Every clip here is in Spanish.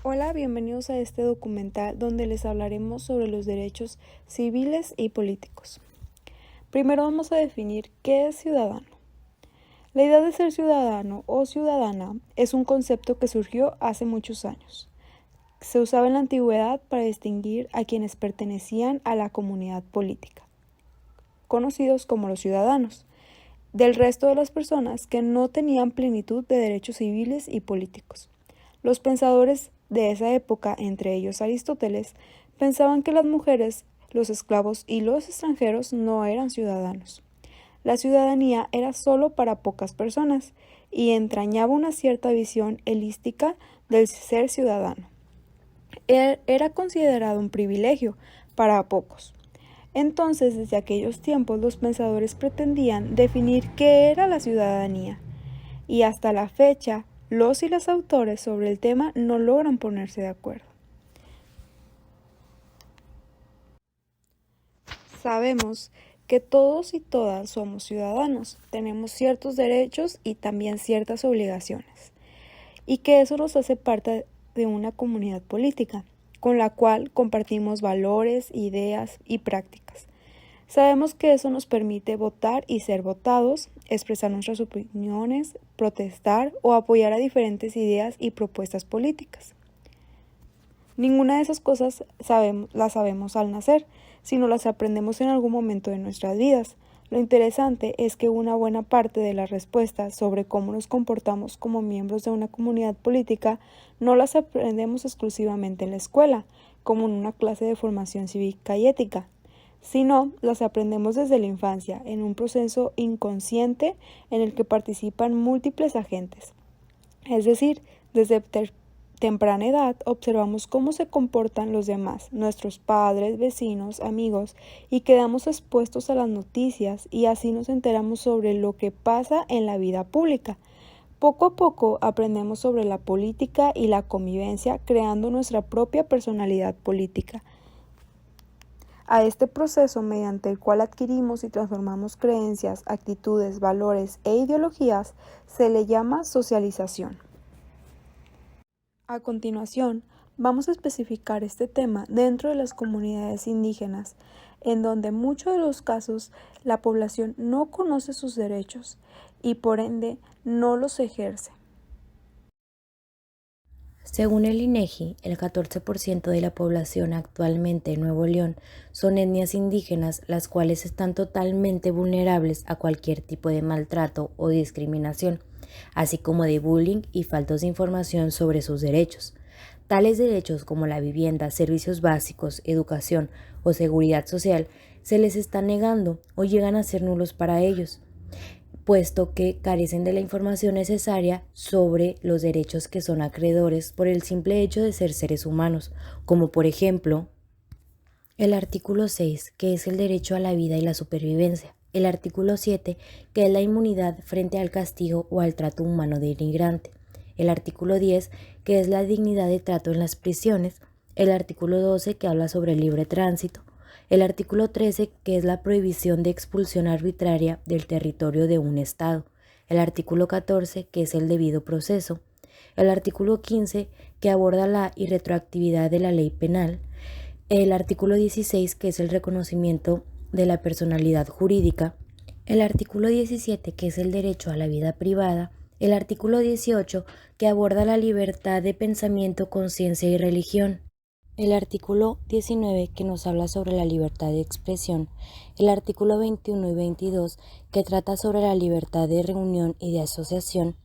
Hola, bienvenidos a este documental donde les hablaremos sobre los derechos civiles y políticos. Primero vamos a definir qué es ciudadano. La idea de ser ciudadano o ciudadana es un concepto que surgió hace muchos años. Se usaba en la antigüedad para distinguir a quienes pertenecían a la comunidad política, conocidos como los ciudadanos, del resto de las personas que no tenían plenitud de derechos civiles y políticos. Los pensadores de esa época, entre ellos Aristóteles, pensaban que las mujeres, los esclavos y los extranjeros no eran ciudadanos. La ciudadanía era solo para pocas personas y entrañaba una cierta visión helística del ser ciudadano. Era considerado un privilegio para pocos. Entonces, desde aquellos tiempos, los pensadores pretendían definir qué era la ciudadanía, y hasta la fecha, los y las autores sobre el tema no logran ponerse de acuerdo. Sabemos que todos y todas somos ciudadanos, tenemos ciertos derechos y también ciertas obligaciones, y que eso nos hace parte de una comunidad política, con la cual compartimos valores, ideas y prácticas. Sabemos que eso nos permite votar y ser votados, expresar nuestras opiniones, protestar o apoyar a diferentes ideas y propuestas políticas. Ninguna de esas cosas las sabemos al nacer, sino las aprendemos en algún momento de nuestras vidas. Lo interesante es que una buena parte de las respuestas sobre cómo nos comportamos como miembros de una comunidad política no las aprendemos exclusivamente en la escuela, como en una clase de formación cívica y ética, sino las aprendemos desde la infancia, en un proceso inconsciente en el que participan múltiples agentes. Es decir, desde temprana edad observamos cómo se comportan los demás, nuestros padres, vecinos, amigos, y quedamos expuestos a las noticias y así nos enteramos sobre lo que pasa en la vida pública. Poco a poco aprendemos sobre la política y la convivencia, creando nuestra propia personalidad política. A este proceso mediante el cual adquirimos y transformamos creencias, actitudes, valores e ideologías se le llama socialización. A continuación, vamos a especificar este tema dentro de las comunidades indígenas, en donde en muchos de los casos la población no conoce sus derechos y por ende no los ejerce. Según el INEGI, el 14% de la población actualmente en Nuevo León son etnias indígenas, las cuales están totalmente vulnerables a cualquier tipo de maltrato o discriminación, así como de bullying y faltas de información sobre sus derechos. Tales derechos como la vivienda, servicios básicos, educación o seguridad social se les está negando o llegan a ser nulos para ellos, puesto que carecen de la información necesaria sobre los derechos que son acreedores por el simple hecho de ser seres humanos, como por ejemplo el artículo 6, que es el derecho a la vida y la supervivencia, el artículo 7, que es la inmunidad frente al castigo o al trato humano denigrante, el artículo 10, que es la dignidad de trato en las prisiones, el artículo 12, que habla sobre el libre tránsito, el artículo 13, que es la prohibición de expulsión arbitraria del territorio de un Estado, el artículo 14, que es el debido proceso, el artículo 15, que aborda la irretroactividad de la ley penal, el artículo 16, que es el reconocimiento de la personalidad jurídica, el artículo 17, que es el derecho a la vida privada, el artículo 18, que aborda la libertad de pensamiento, conciencia y religión, el artículo 19, que nos habla sobre la libertad de expresión, el artículo 21 y 22, que trata sobre la libertad de reunión y de asociación,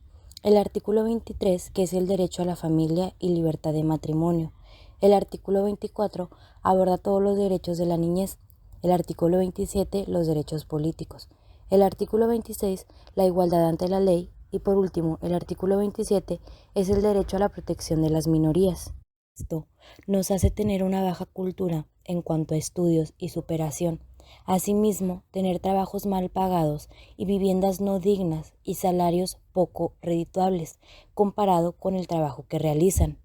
el artículo 23, que es el derecho a la familia y libertad de matrimonio, el artículo 24 aborda todos los derechos de la niñez, el artículo 27, los derechos políticos, el artículo 26, la igualdad ante la ley, y por último, el artículo 27 es el derecho a la protección de las minorías. Esto nos hace tener una baja cultura en cuanto a estudios y superación. Asimismo, tener trabajos mal pagados y viviendas no dignas y salarios poco redituables comparado con el trabajo que realizan.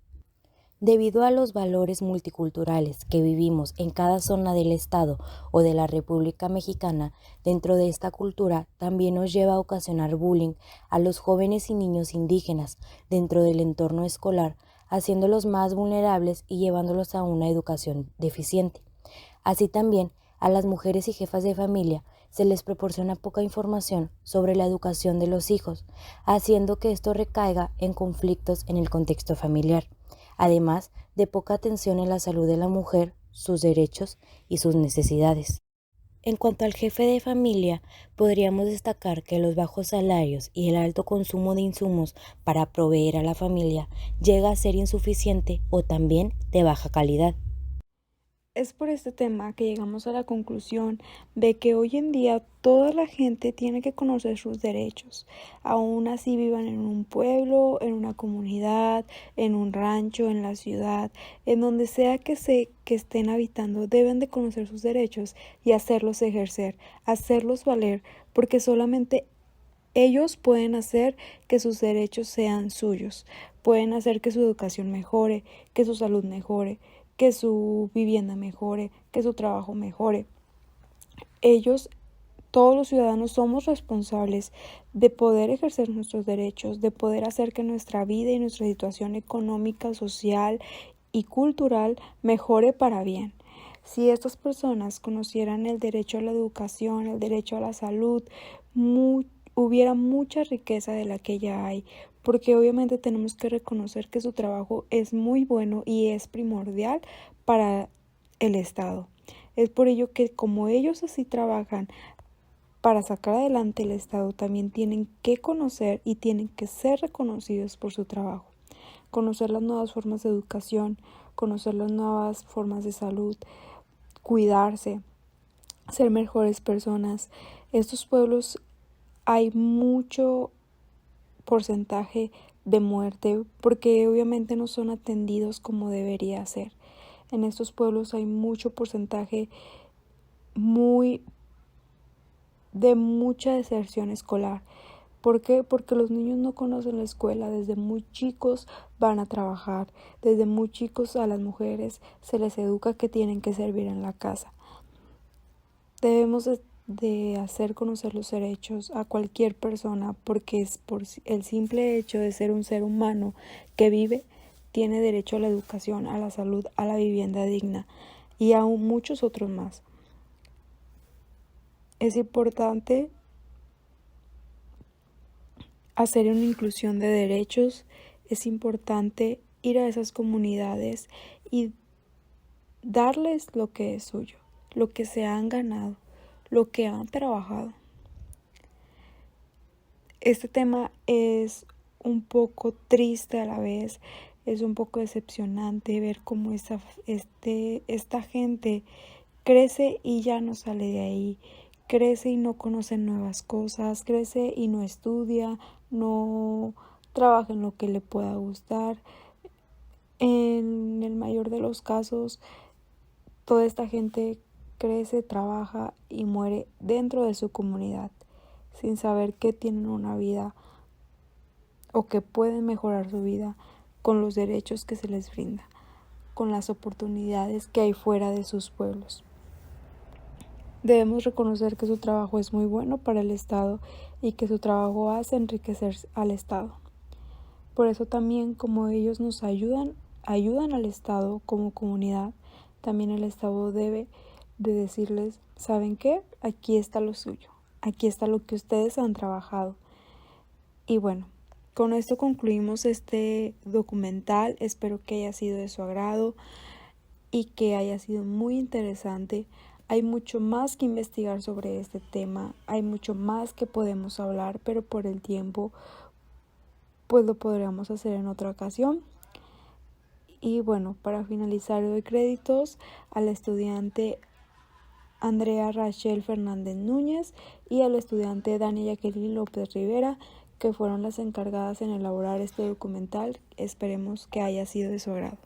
Debido a los valores multiculturales que vivimos en cada zona del Estado o de la República Mexicana, dentro de esta cultura también nos lleva a ocasionar bullying a los jóvenes y niños indígenas dentro del entorno escolar, haciéndolos más vulnerables y llevándolos a una educación deficiente. Así también, a las mujeres y jefas de familia se les proporciona poca información sobre la educación de los hijos, haciendo que esto recaiga en conflictos en el contexto familiar, además de poca atención en la salud de la mujer, sus derechos y sus necesidades. En cuanto al jefe de familia, podríamos destacar que los bajos salarios y el alto consumo de insumos para proveer a la familia llega a ser insuficiente o también de baja calidad. Es por este tema que llegamos a la conclusión de que hoy en día toda la gente tiene que conocer sus derechos, aún así vivan en un pueblo, en una comunidad, en un rancho, en la ciudad, en donde sea que estén habitando, deben de conocer sus derechos y hacerlos ejercer, hacerlos valer, porque solamente ellos pueden hacer que sus derechos sean suyos, pueden hacer que su educación mejore, que su salud mejore, que su vivienda mejore, que su trabajo mejore. Ellos, todos los ciudadanos, somos responsables de poder ejercer nuestros derechos, de poder hacer que nuestra vida y nuestra situación económica, social y cultural mejore para bien. Si estas personas conocieran el derecho a la educación, el derecho a la salud, hubiera mucha riqueza de la que ya hay, porque obviamente tenemos que reconocer que su trabajo es muy bueno y es primordial para el Estado. Es por ello que como ellos así trabajan para sacar adelante el Estado, también tienen que conocer y tienen que ser reconocidos por su trabajo. Conocer las nuevas formas de educación, conocer las nuevas formas de salud, cuidarse, ser mejores personas. Estos pueblos hay mucho porcentaje de muerte porque obviamente no son atendidos como debería ser. En estos pueblos hay mucho porcentaje de mucha deserción escolar. ¿Por qué? Porque los niños no conocen la escuela, desde muy chicos van a trabajar, desde muy chicos a las mujeres se les educa que tienen que servir en la casa. Debemos de hacer conocer los derechos a cualquier persona porque es por el simple hecho de ser un ser humano que vive, tiene derecho a la educación, a la salud, a la vivienda digna y aún muchos otros más. Es importante hacer una inclusión de derechos, es importante ir a esas comunidades y darles lo que es suyo, lo que se han ganado, lo que han trabajado. Este tema es un poco triste a la vez, es un poco decepcionante ver cómo esta gente crece y ya no sale de ahí, crece y no conoce nuevas cosas, crece y no estudia, no trabaja en lo que le pueda gustar. En el mayor de los casos, toda esta gente crece, trabaja y muere dentro de su comunidad, sin saber que tienen una vida o que pueden mejorar su vida con los derechos que se les brinda, con las oportunidades que hay fuera de sus pueblos. Debemos reconocer que su trabajo es muy bueno para el Estado y que su trabajo hace enriquecer al Estado. Por eso también, como ellos nos ayudan al Estado como comunidad, también el Estado debe de decirles, ¿saben qué? Aquí está lo suyo, aquí está lo que ustedes han trabajado. Y bueno, con esto concluimos este documental. Espero que haya sido de su agrado y que haya sido muy interesante. Hay mucho más que investigar sobre este tema, hay mucho más que podemos hablar, pero por el tiempo pues lo podríamos hacer en otra ocasión. Y bueno, para finalizar doy créditos al estudiante Andrea Rachel Fernández Núñez y al estudiante Dani Jacqueline López Rivera, que fueron las encargadas en elaborar este documental. Esperemos que haya sido de su agrado.